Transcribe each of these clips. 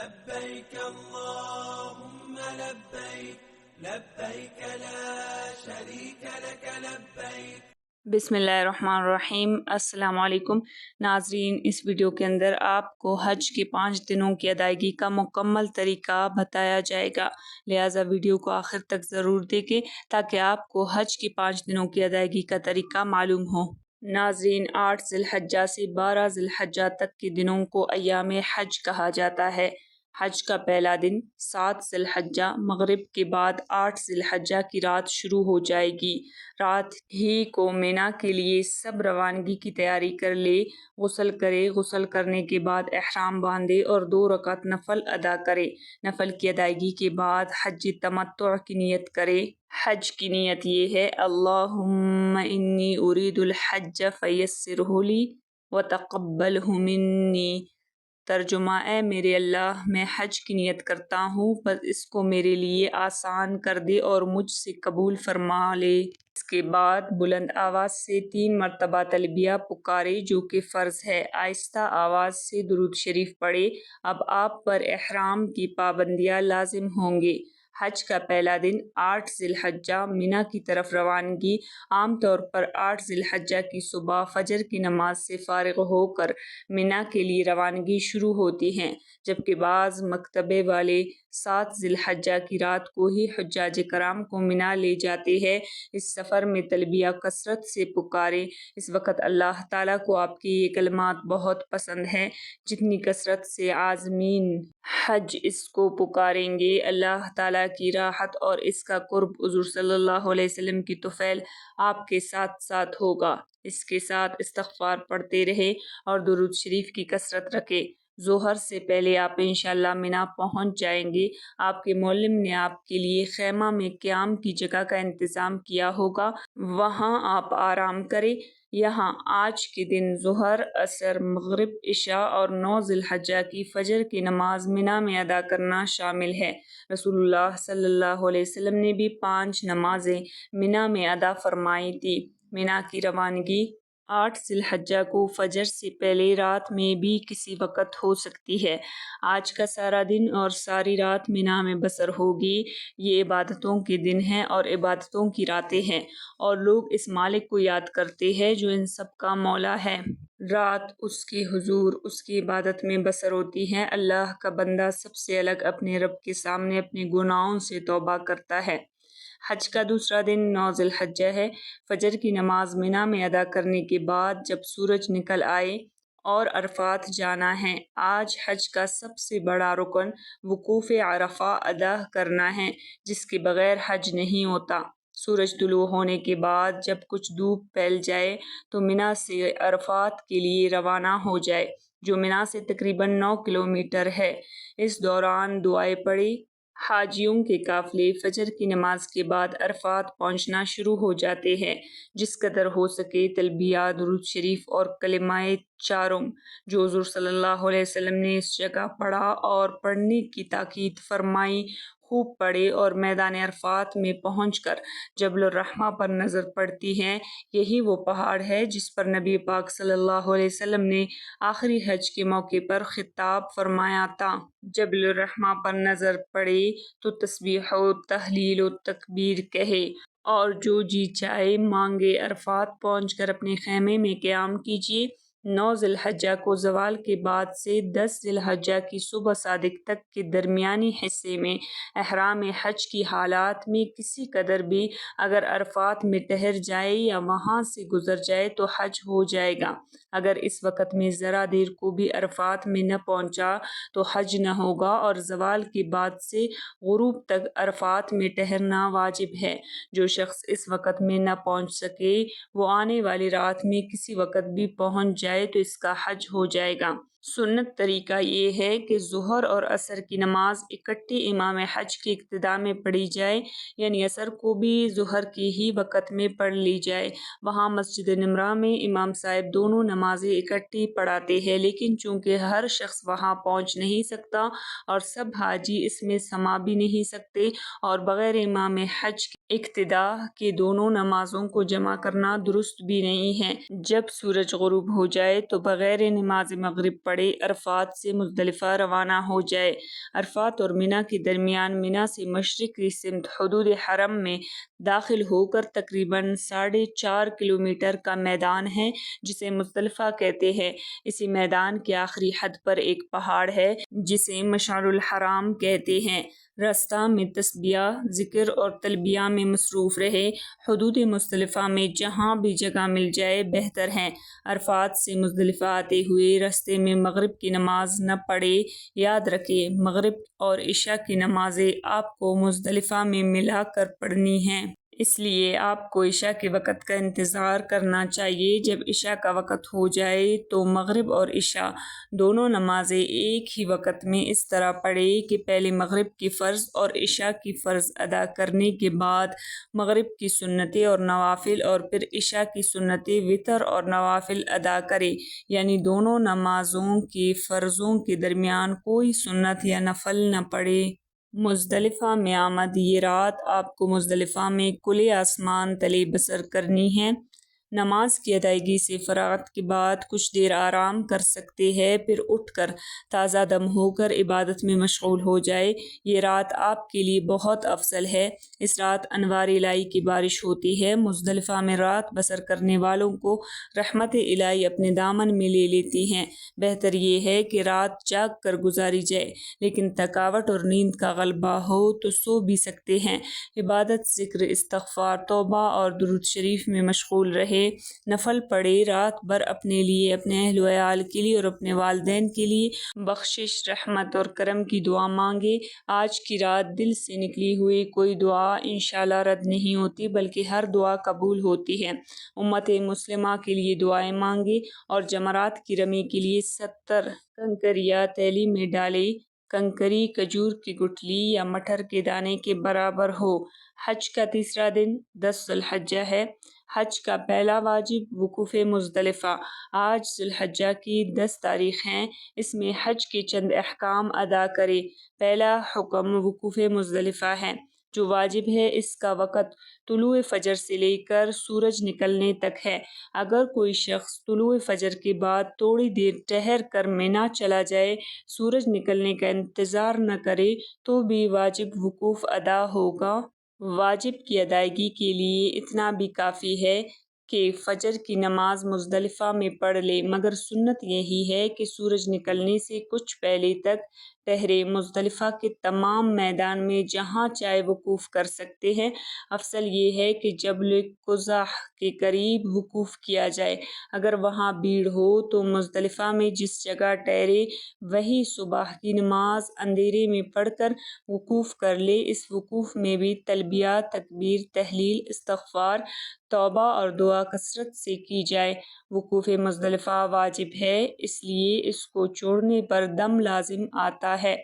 لبيك اللهم لبيك لبيك لا شريك لك لبيك۔ بسم اللہ الرحمن الرحیم۔ السلام علیکم ناظرین، اس ویڈیو کے اندر آپ کو حج کے 5 دنوں کی ادائیگی کا مکمل طریقہ بتایا جائے گا، لہٰذا ویڈیو کو آخر تک ضرور دیکھیں تاکہ آپ کو حج کے 5 دنوں کی ادائیگی کا طریقہ معلوم ہو۔ ناظرین، 8 ذی الحجہ سے 12 ذی الحجہ تک کے دنوں کو ایام حج کہا جاتا ہے۔ حج کا پہلا دن 7 ذی الحجہ مغرب کے بعد 8 ذی الحجہ کی رات شروع ہو جائے گی۔ رات ہی کو مینا کے لیے سب روانگی کی تیاری کر لے، غسل کرے، غسل کرنے کے بعد احرام باندھے اور 2 رکعت نفل ادا کرے۔ نفل کی ادائیگی کے بعد حج تمتع کی نیت کرے۔ حج کی نیت یہ ہے: اللہم انی ارید الحج فیسرہ لی وتقبلہ منی۔ ترجمہ: اے میرے اللہ، میں حج کی نیت کرتا ہوں، بس اس کو میرے لیے آسان کر دے اور مجھ سے قبول فرما لے۔ اس کے بعد بلند آواز سے 3 مرتبہ تلبیہ پکارے جو کہ فرض ہے۔ آہستہ آواز سے درود شریف پڑھے۔ اب آپ پر احرام کی پابندیاں لازم ہوں گے۔ حج کا پہلا دن 8 ذی الحجہ مینا کی طرف روانگی عام طور پر 8 ذی الحجہ کی صبح فجر کی نماز سے فارغ ہو کر مینا کے لیے روانگی شروع ہوتی ہے، جبکہ بعض مکتبے والے 7 ذی الحجہ کی رات کو ہی حجاج کرام کو مینا لے جاتے ہیں۔ اس سفر میں تلبیہ کثرت سے پکارے۔ اس وقت اللہ تعالیٰ کو آپ کے یہ کلمات بہت پسند ہیں۔ جتنی کثرت سے عازمین حج اس کو پکاریں گے، اللہ تعالیٰ کی راحت اور اس کا قرب حضور صلی اللہ علیہ وسلم کی طفیل آپ کے ساتھ ساتھ ہوگا۔ اس کے ساتھ استغفار پڑھتے رہے اور درود شریف کی کثرت رکھے۔ ظہر سے پہلے آپ انشاءاللہ مینا پہنچ جائیں گے۔ آپ کے معلم نے آپ کے لیے خیمہ میں قیام کی جگہ کا انتظام کیا ہوگا، وہاں آپ آرام کریں۔ یہاں آج کے دن ظہر، عصر، مغرب، عشاء اور 9 ذی الحجہ کی فجر کی نماز مینا میں ادا کرنا شامل ہے۔ رسول اللہ صلی اللہ علیہ وسلم نے بھی 5 نمازیں مینا میں ادا فرمائی تھی۔ مینا کی روانگی 8 ذی الحجہ کو فجر سے پہلے رات میں بھی کسی وقت ہو سکتی ہے۔ آج کا سارا دن اور ساری رات مینا میں بسر ہوگی۔ یہ عبادتوں کے دن ہیں اور عبادتوں کی راتیں ہیں، اور لوگ اس مالک کو یاد کرتے ہیں جو ان سب کا مولا ہے۔ رات اس کے حضور، اس کی عبادت میں بسر ہوتی ہے۔ اللہ کا بندہ سب سے الگ اپنے رب کے سامنے اپنے گناہوں سے توبہ کرتا ہے۔ حج کا دوسرا دن 9 ذی الحجہ ہے۔ فجر کی نماز مینا میں ادا کرنے کے بعد جب سورج نکل آئے اور عرفات جانا ہے۔ آج حج کا سب سے بڑا رکن وقوف عرفہ ادا کرنا ہے، جس کے بغیر حج نہیں ہوتا۔ سورج طلوع ہونے کے بعد جب کچھ دھوپ پھیل جائے تو مینا سے عرفات کے لیے روانہ ہو جائے، جو مینا سے تقریباً 9 کلومیٹر ہے۔ اس دوران دعائیں پڑھیں۔ حاجیوں کے قافلے فجر کی نماز کے بعد عرفات پہنچنا شروع ہو جاتے ہیں۔ جس قدر ہو سکے تلبیہ، درود شریف اور کلمہ چاروں جو حضور صلی اللہ علیہ وسلم نے اس جگہ پڑھا اور پڑھنے کی تاکید فرمائی، خوب پڑھے اور میدان عرفات میں پہنچ کر جبل الرحمہ پر نظر پڑتی ہے۔ یہی وہ پہاڑ ہے جس پر نبی پاک صلی اللہ علیہ وسلم نے آخری حج کے موقع پر خطاب فرمایا تھا۔ جبل الرحمہ پر نظر پڑے تو تسبیح و تہلیل و تکبیر کہے اور جو جی چاہے مانگے۔ عرفات پہنچ کر اپنے خیمے میں قیام کیجیے۔ 9 ذی الحجہ کو زوال کے بعد سے 10 ذی الحجہ کی صبح صادق تک کے درمیانی حصے میں احرام حج کی حالات میں کسی قدر بھی اگر عرفات میں ٹھہر جائے یا وہاں سے گزر جائے تو حج ہو جائے گا۔ اگر اس وقت میں ذرا دیر کو بھی عرفات میں نہ پہنچا تو حج نہ ہوگا، اور زوال کے بعد سے غروب تک عرفات میں ٹھہرنا واجب ہے۔ جو شخص اس وقت میں نہ پہنچ سکے وہ آنے والی رات میں کسی وقت بھی پہنچ جائے تو اس کا حج ہو جائے گا۔ سنت طریقہ یہ ہے کہ ظہر اور عصر کی نماز اکٹھے امام حج کی ابتدا میں پڑھی جائے، یعنی عصر کو بھی ظہر کے ہی وقت میں پڑھ لی جائے۔ وہاں مسجد نمرہ میں امام صاحب دونوں نمازیں اکٹھی پڑھاتے ہیں، لیکن چونکہ ہر شخص وہاں پہنچ نہیں سکتا اور سب حاجی اس میں سما بھی نہیں سکتے، اور بغیر امام حج کے اقتدا کے دونوں نمازوں کو جمع کرنا درست بھی نہیں ہے۔ جب سورج غروب ہو جائے تو بغیر نماز مغرب پڑھے پڑے عرفات سے مزدلفہ روانہ ہو جائے۔ عرفات اور منا کے درمیان منا سے مشرق کی سمت حدود حرم میں داخل ہو کر تقریباً 4.5 کلومیٹر کا میدان ہے جسے مزدلفہ کہتے ہیں۔ اسی میدان کے آخری حد پر ایک پہاڑ ہے جسے مشعر الحرام کہتے ہیں۔ راستہ میں تسبیح، ذکر اور تلبیہ میں مصروف رہے۔ حدود مزدلفہ میں جہاں بھی جگہ مل جائے بہتر ہے۔ عرفات سے مزدلفہ آتے ہوئے راستے میں مغرب کی نماز نہ پڑھے۔ یاد رکھیں مغرب اور عشاء کی نمازیں آپ کو مزدلفہ میں ملا کر پڑھنی ہیں۔ اس لیے آپ کو عشاء کے وقت کا انتظار کرنا چاہیے۔ جب عشاء کا وقت ہو جائے تو مغرب اور عشاء دونوں نمازیں ایک ہی وقت میں اس طرح پڑھیں کہ پہلے مغرب کی فرض اور عشاء کی فرض ادا کرنے کے بعد مغرب کی سنتیں اور نوافل اور پھر عشاء کی سنتیں وتر اور نوافل ادا کریں، یعنی دونوں نمازوں کے فرضوں کے درمیان کوئی سنت یا نفل نہ پڑھے۔ مزدلفہ میں آمد۔ یہ رات آپ کو مزدلفہ میں کھلے آسمان تلے بسر کرنی ہے۔ نماز کی ادائیگی سے فراغت کے بعد کچھ دیر آرام کر سکتے ہیں، پھر اٹھ کر تازہ دم ہو کر عبادت میں مشغول ہو جائے۔ یہ رات آپ کے لیے بہت افضل ہے۔ اس رات انوار الہی کی بارش ہوتی ہے۔ مزدلفہ میں رات بسر کرنے والوں کو رحمت الہی اپنے دامن میں لے لیتی ہیں۔ بہتر یہ ہے کہ رات جاگ کر گزاری جائے، لیکن تھکاوٹ اور نیند کا غلبہ ہو تو سو بھی سکتے ہیں۔ عبادت، ذکر، استغفار، توبہ اور درود شریف میں مشغول رہے۔ نفل پڑھے۔ رات بھر اپنے لیے، اپنے اہل و عیال کے لیے اور اپنے والدین کے لیے بخشش، رحمت اور کرم کی دعا مانگے۔ آج کی رات دل سے نکلی ہوئی کوئی دعا انشاءاللہ رد نہیں ہوتی بلکہ ہر دعا قبول ہوتی ہے۔ امت مسلمہ کے لیے دعائیں مانگے اور جمرات کی رمی کے لیے 70 کنکریاں تیلی میں ڈالے۔ کنکری کھجور کی گٹھلی یا مٹر کے دانے کے برابر ہو۔ حج کا تیسرا دن 10 ذی الحجہ ہے۔ حج کا پہلا واجب وقوف مزدلفہ۔ آج ذی الحجہ کی 10 تاریخ ہے۔ اس میں حج کے چند احکام ادا کرے۔ پہلا حکم وقوف مزدلفہ ہے جو واجب ہے۔ اس کا وقت طلوع فجر سے لے کر سورج نکلنے تک ہے۔ اگر کوئی شخص طلوع فجر کے بعد تھوڑی دیر ٹھہر کر منا چلا جائے، سورج نکلنے کا انتظار نہ کرے تو بھی واجب وقوف ادا ہوگا۔ واجب کی ادائیگی کے لیے اتنا بھی کافی ہے کہ فجر کی نماز مزدلفہ میں پڑھ لے، مگر سنت یہی ہے کہ سورج نکلنے سے کچھ پہلے تک ٹھہرے۔ مزدلفہ کے تمام میدان میں جہاں چاہے وقوف کر سکتے ہیں۔ افضل یہ ہے کہ جبل قزح کے قریب وقوف کیا جائے۔ اگر وہاں بھیڑ ہو تو مزدلفہ میں جس جگہ ٹھہرے وہیں صبح کی نماز اندھیرے میں پڑھ کر وقوف کر لے۔ اس وقوف میں بھی تلبیہ، تکبیر، تحلیل، استغفار، توبہ اور دعا کثرت سے کی جائے۔ وقوف مزدلفہ واجب ہے، اس لیے اس کو چھوڑنے پر دم لازم آتا ہے۔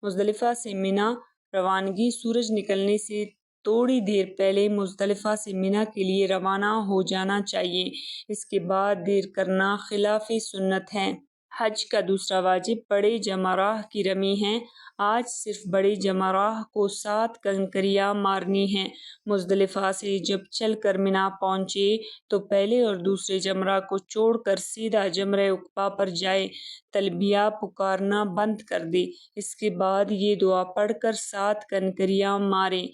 مزدلفہ سے منا روانگی۔ سورج نکلنے سے تھوڑی دیر پہلے مزدلفہ سے منا کے لیے روانہ ہو جانا چاہیے۔ اس کے بعد دیر کرنا خلاف سنت ہے۔ حج کا دوسرا واجب بڑے جمرہ کی رمی ہے۔ آج صرف بڑے جمرہ کو 7 کنکریاں مارنی ہیں۔ مزدلفہ سے جب چل کر منا پہنچے تو پہلے اور دوسرے جمرہ کو چھوڑ کر سیدھا جمرہ عقبہ پر جائے۔ تلبیہ پکارنا بند کر دے۔ اس کے بعد یہ دعا پڑھ کر 7 کنکریاں مارے۔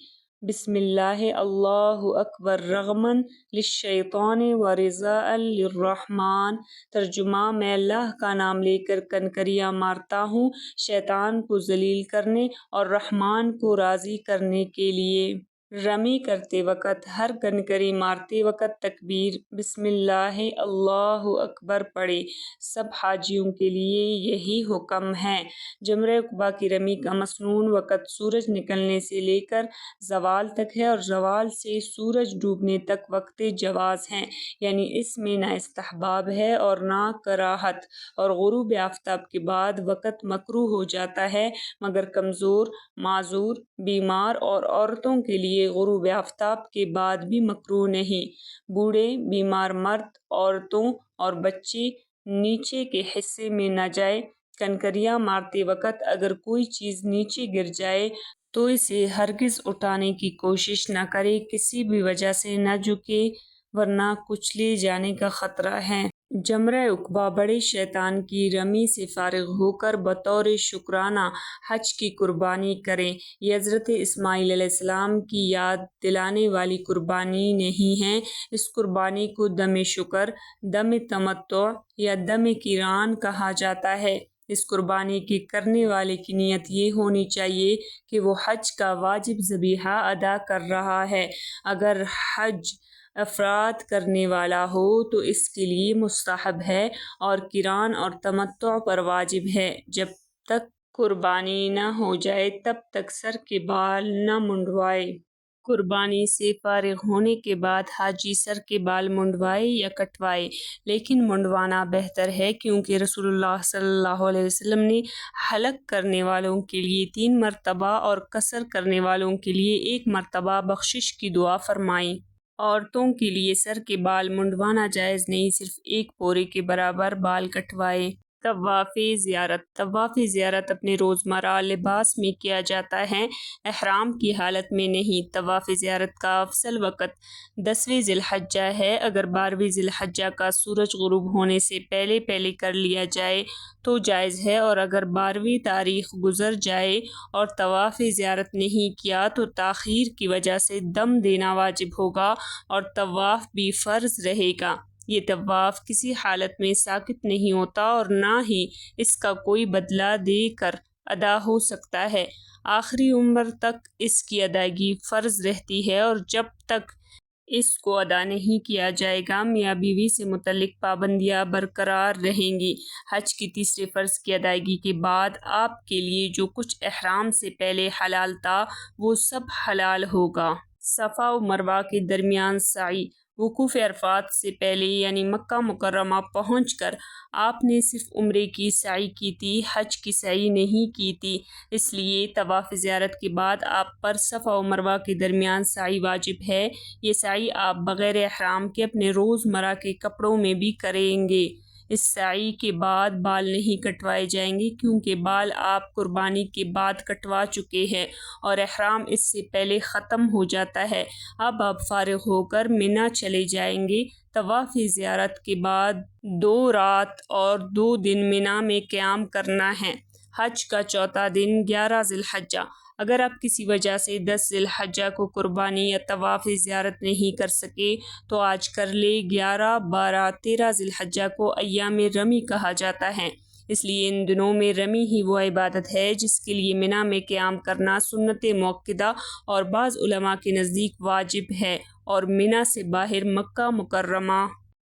بسم اللہ اللہ اکبر رغماً للشیطان و رضاء للرحمن۔ ترجمہ: میں اللہ کا نام لے کر کنکریاں مارتا ہوں شیطان کو ذلیل کرنے اور رحمان کو راضی کرنے کے لیے۔ رمی کرتے وقت، ہر کنکری مارتے وقت تکبیر بسم اللہ اللہ اکبر پڑھے۔ سب حاجیوں کے لیے یہی حکم ہے۔ جمرہ عقبہ کی رمی کا مسنون وقت سورج نکلنے سے لے کر زوال تک ہے اور زوال سے سورج ڈوبنے تک وقت جواز ہے، یعنی اس میں نہ استحباب ہے اور نہ کراہت، اور غروب آفتاب کے بعد وقت مکروہ ہو جاتا ہے، مگر کمزور، معذور، بیمار اور عورتوں کے لیے غروب آفتاب کے بعد بھی مکروہ نہیں۔ بوڑھے، بیمار مرد، عورتوں اور بچے نیچے کے حصے میں نہ جائیں۔ کنکریاں مارتے وقت اگر کوئی چیز نیچے گر جائے تو اسے ہرگز اٹھانے کی کوشش نہ کرے، کسی بھی وجہ سے نہ جھکے ورنہ کچلے جانے کا خطرہ ہے۔ جمرہ عقبہ بڑے شیطان کی رمی سے فارغ ہو کر بطور شکرانہ حج کی قربانی کریں۔ یہ حضرت اسماعیل علیہ السلام کی یاد دلانے والی قربانی نہیں ہے۔ اس قربانی کو دم شکر، دم تمتع یا دم قران کہا جاتا ہے۔ اس قربانی کے کرنے والے کی نیت یہ ہونی چاہیے کہ وہ حج کا واجب ذبیحہ ادا کر رہا ہے۔ اگر حج افراد کرنے والا ہو تو اس کے لیے مستحب ہے، اور قران اور تمتع پر واجب ہے۔ جب تک قربانی نہ ہو جائے تب تک سر کے بال نہ منڈوائے۔ قربانی سے فارغ ہونے کے بعد حاجی سر کے بال منڈوائے یا کٹوائے، لیکن منڈوانا بہتر ہے، کیونکہ رسول اللہ صلی اللہ علیہ وسلم نے حلق کرنے والوں کے لیے 3 مرتبہ اور قصر کرنے والوں کے لیے 1 مرتبہ بخشش کی دعا فرمائی۔ عورتوں کے لیے سر کے بال منڈوانا جائز نہیں، صرف 1 پورے کے برابر بال کٹوائے۔ طواف زیارت۔ طواف زیارت اپنے روزمرہ لباس میں کیا جاتا ہے، احرام کی حالت میں نہیں۔ طواف زیارت کا افضل وقت 10ویں ذی الحجہ ہے۔ اگر 12ویں ذی الحجہ کا سورج غروب ہونے سے پہلے کر لیا جائے تو جائز ہے، اور اگر 12ویں تاریخ گزر جائے اور طواف زیارت نہیں کیا تو تاخیر کی وجہ سے دم دینا واجب ہوگا اور طواف بھی فرض رہے گا۔ یہ طواف کسی حالت میں ساقط نہیں ہوتا اور نہ ہی اس کا کوئی بدلہ دے کر ادا ہو سکتا ہے۔ آخری عمر تک اس کی ادائیگی فرض رہتی ہے، اور جب تک اس کو ادا نہیں کیا جائے گا میاں بیوی سے متعلق پابندیاں برقرار رہیں گی۔ حج کی تیسرے فرض کی ادائیگی کے بعد آپ کے لیے جو کچھ احرام سے پہلے حلال تھا وہ سب حلال ہوگا۔ صفا و مروہ کے درمیان سعی۔ وقوف عرفات سے پہلے یعنی مکہ مکرمہ پہنچ کر آپ نے صرف عمرے کی سعی کی تھی، حج کی سعی نہیں کی تھی، اس لیے طواف زیارت کے بعد آپ پر صفا و مروہ کے درمیان سعی واجب ہے۔ یہ سعی آپ بغیر احرام کے اپنے روزمرہ کے کپڑوں میں بھی کریں گے۔ اس سعی کے بعد بال نہیں کٹوائے جائیں گے، کیونکہ بال آپ قربانی کے بعد کٹوا چکے ہیں اور احرام اس سے پہلے ختم ہو جاتا ہے۔ اب آپ فارغ ہو کر منی چلے جائیں گے۔ طواف زیارت کے بعد 2 رات اور 2 دن منی میں قیام کرنا ہے۔ حج کا چوتھا دن 11 ذی الحجہ۔ اگر آپ کسی وجہ سے 10 ذی الحجہ کو قربانی یا طواف زیارت نہیں کر سکے تو آج کر لے۔ 11، 12، 13 ذی الحجہ کو ایام رمی کہا جاتا ہے، اس لیے ان دنوں میں رمی ہی وہ عبادت ہے جس کے لیے منی میں قیام کرنا سنت مؤکدہ اور بعض علماء کے نزدیک واجب ہے، اور منی سے باہر مکہ مکرمہ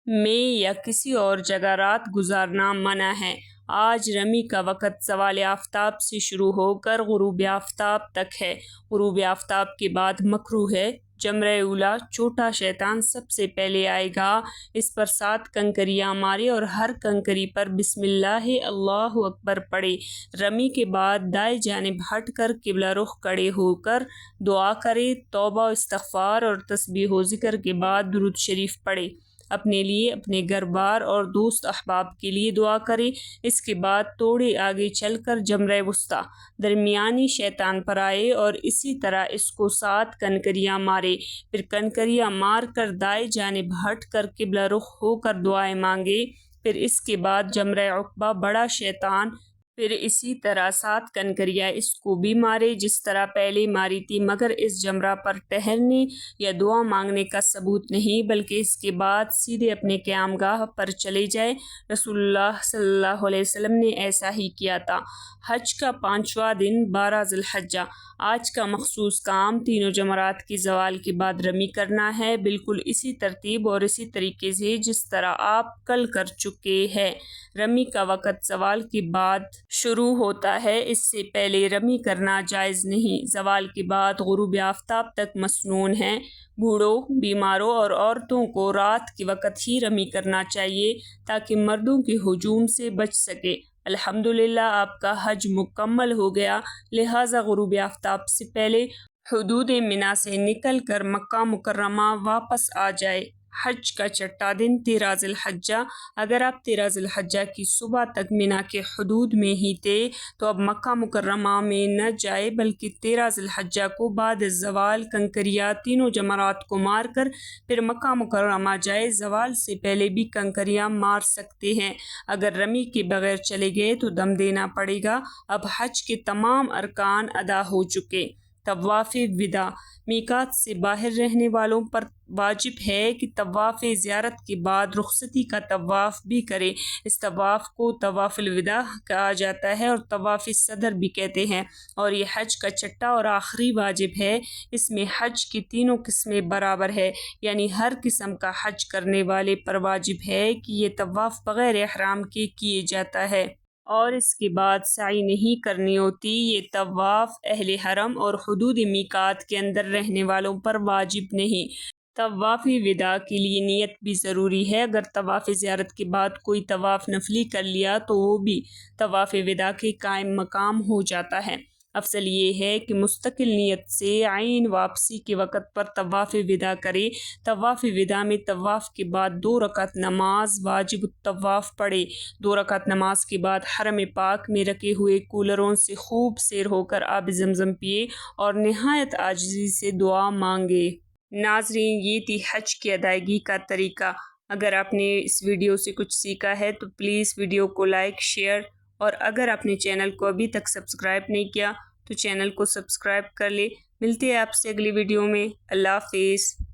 میں یا کسی اور جگہ رات گزارنا منع ہے۔ آج رمی کا وقت زوال آفتاب سے شروع ہو کر غروب آفتاب تک ہے۔ غروب آفتاب کے بعد مکروہ ہے۔ جمرہ اولی، چھوٹا شیطان سب سے پہلے آئے گا، اس پر 7 کنکریاں مارے اور ہر کنکری پر بسم اللہ اللہ اکبر پڑھے۔ رمی کے بعد دائیں جانب ہٹ کر قبلہ رخ کھڑے ہو کر دعا کرے، توبہ و استغفار اور تسبیح و ذکر کے بعد درود شریف پڑھے، اپنے لیے، اپنے گھر بار اور دوست احباب کے لیے دعا کرے۔ اس کے بعد تھوڑے آگے چل کر جمرہ وسطیٰ درمیانی شیطان پر آئے اور اسی طرح اس کو 7 کنکریاں مارے، پھر کنکریاں مار کر دائیں جانب ہٹ کر قبلہ رخ ہو کر دعائیں مانگے، پھر اس کے بعد جمرہ عقبہ بڑا شیطان، پھر اسی طرح 7 کنکریاں اس کو بھی مارے جس طرح پہلے ماری تھی، مگر اس جمرہ پر ٹہرنے یا دعا مانگنے کا ثبوت نہیں، بلکہ اس کے بعد سیدھے اپنے قیام گاہ پر چلے جائے۔ رسول اللہ صلی اللہ علیہ وسلم نے ایسا ہی کیا تھا۔ حج کا 5واں دن 12 ذی الحجہ۔ آج کا مخصوص کام تینوں جمرات کے زوال کے بعد رمی کرنا ہے، بالکل اسی ترتیب اور اسی طریقے سے جس طرح آپ کل کر چکے ہیں۔ رمی کا وقت زوال کے بعد شروع ہوتا ہے، اس سے پہلے رمی کرنا جائز نہیں۔ زوال کے بعد غروب آفتاب تک مسنون ہے۔ بوڑھوں، بیماروں اور عورتوں کو رات کے وقت ہی رمی کرنا چاہیے تاکہ مردوں کے ہجوم سے بچ سکے۔ الحمدللہ آپ کا حج مکمل ہو گیا، لہٰذا غروب آفتاب سے پہلے حدود منی سے نکل کر مکہ مکرمہ واپس آ جائے۔ حج کا چھٹا دن 13 ذی الحجہ۔ اگر آپ 13 ذی الحجہ کی صبح تک مینا کے حدود میں ہی تھے تو اب مکہ مکرمہ میں نہ جائے، بلکہ 13 ذی الحجہ کو بعد الزوال کنکریاں تینوں جمرات کو مار کر پھر مکہ مکرمہ جائے۔ زوال سے پہلے بھی کنکریاں مار سکتے ہیں۔ اگر رمی کے بغیر چلے گئے تو دم دینا پڑے گا۔ اب حج کے تمام ارکان ادا ہو چکے۔ طواف وداع۔ میقات سے باہر رہنے والوں پر واجب ہے کہ طواف زیارت کے بعد رخصتی کا طواف بھی کرے۔ اس طواف کو طواف الوداع کہا جاتا ہے اور طواف صدر بھی کہتے ہیں، اور یہ حج کا چھٹا اور آخری واجب ہے۔ اس میں حج کی تینوں قسمیں برابر ہے، یعنی ہر قسم کا حج کرنے والے پر واجب ہے کہ یہ طواف بغیر احرام کے کیے جاتا ہے، اور اس کے بعد سعی نہیں کرنی ہوتی۔ یہ طواف اہل حرم اور حدود میقات کے اندر رہنے والوں پر واجب نہیں۔ طواف وداع کے لیے نیت بھی ضروری ہے۔ اگر طواف زیارت کے بعد کوئی طواف نفلی کر لیا تو وہ بھی طواف وداع کے قائم مقام ہو جاتا ہے۔ افضل یہ ہے کہ مستقل نیت سے عین واپسی کے وقت پر طواف وداع کرے۔ طواف وداع میں طواف کے بعد 2 رکعت نماز واجب الطواف پڑھے۔ 2 رکعت نماز کے بعد حرم پاک میں رکھے ہوئے کولروں سے خوب سیر ہو کر آب زمزم پیے اور نہایت عاجزی سے دعا مانگے۔ ناظرین، یہ تھی حج کی ادائیگی کا طریقہ۔ اگر آپ نے اس ویڈیو سے کچھ سیکھا ہے تو پلیز ویڈیو کو لائک، شیئر، اور اگر آپ نے چینل کو ابھی تک سبسکرائب نہیں کیا تو چینل کو سبسکرائب کر لے۔ ملتے ہیں آپ سے اگلی ویڈیو میں۔ اللہ حافظ۔